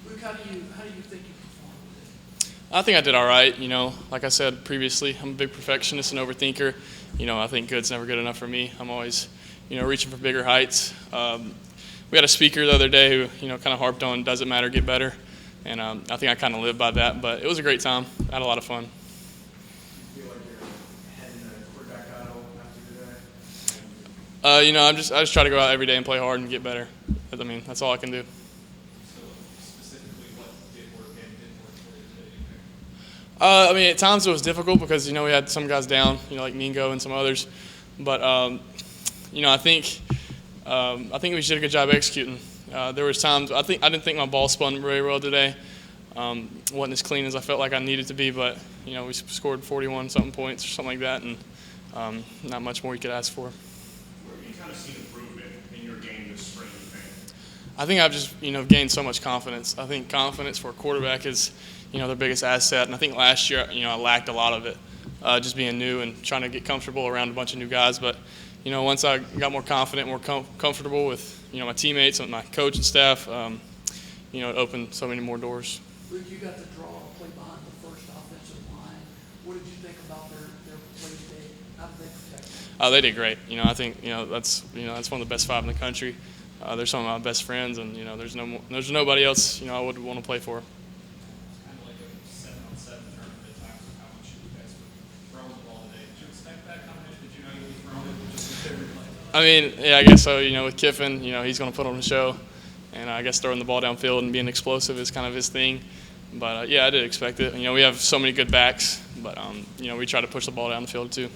Luke, how do you think you performed today? I think I did all right. Like I said previously, I'm a big perfectionist and overthinker. I think good's never good enough for me. I'm always, reaching for bigger heights. We had a speaker the other day who, kind of harped on doesn't matter, get better. And I think I kind of lived by that. But it was a great time. I had a lot of fun. Do you feel like you're ahead in the quarterback battle after today? I just try to go out every day and play hard and get better. That's all I can do. So specifically, what did work and didn't work for you today, do you think? At times it was difficult because, we had some guys down, like Mingo and some others. But, I think we did a good job executing. There was times I didn't think my ball spun very well today. Wasn't as clean as I felt like I needed to be, but we scored 41-something points or something like that, and not much more you could ask for. Where have you kind of seen improvement in your game this spring, you think? I think I've just gained so much confidence. I think confidence for a quarterback is their biggest asset, and I think last year I lacked a lot of it, just being new and trying to get comfortable around a bunch of new guys, but. Once I got more confident, more comfortable with, my teammates and my coach and staff, it opened so many more doors. Luke, you got the draw play behind the first offensive line. What did you think about their play today? How did they protect? They did great. I think that's one of the best five in the country. They're some of my best friends, and there's nobody else I would want to play for. It's kind of like a 7-on-7 tournament at times with how much you guys were throwing the ball today. Did you expect that coming in? Did you know you were throwing it? Yeah, I guess so. With Kiffin, he's going to put on the show, and I guess throwing the ball downfield and being explosive is kind of his thing. But yeah, I did expect it. We have so many good backs, but we try to push the ball down the field too.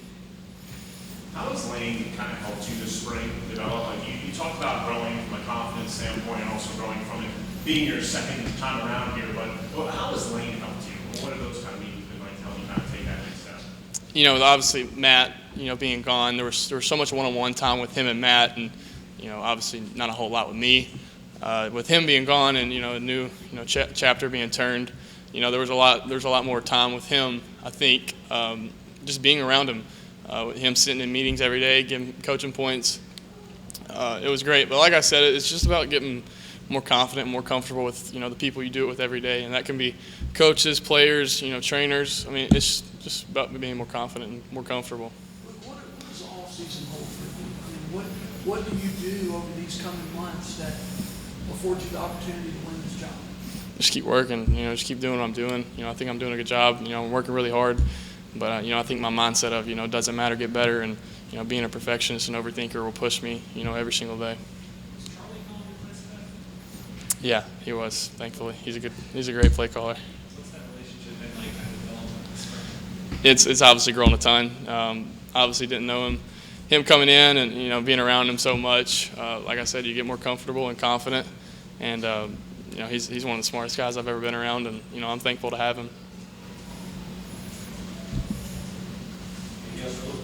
How has Lane kind of helped you this spring develop? Like you talked about growing from a confidence standpoint and also growing from it being your second time around here. But how has Lane helped you? What are those kind of meetings been like to help you kind of take that next step? Obviously Matt, being gone, there was so much one-on-one time with him and Matt, and obviously not a whole lot with me. With him being gone and a new chapter being turned, there was a lot more time with him. I think just being around him, with him sitting in meetings every day, giving coaching points, it was great. But like I said, it's just about getting more confident, more comfortable with the people you do it with every day, and that can be coaches, players, trainers. It's just about being more confident and more comfortable. What does the offseason hold for you? What do you do over these coming months that afford you the opportunity to win this job? Just keep working, just keep doing what I'm doing. I think I'm doing a good job. I'm working really hard, but I think my mindset of doesn't matter, get better, and being a perfectionist and overthinker will push me every single day. Was Charlie calling your plays today? Yeah, he was. Thankfully, he's a great play caller. So what's that relationship been like kind of developing this spring? It's obviously grown a ton. Obviously didn't know him coming in and being around him so much. Like I said, you get more comfortable and confident, and he's one of the smartest guys I've ever been around, and I'm thankful to have him.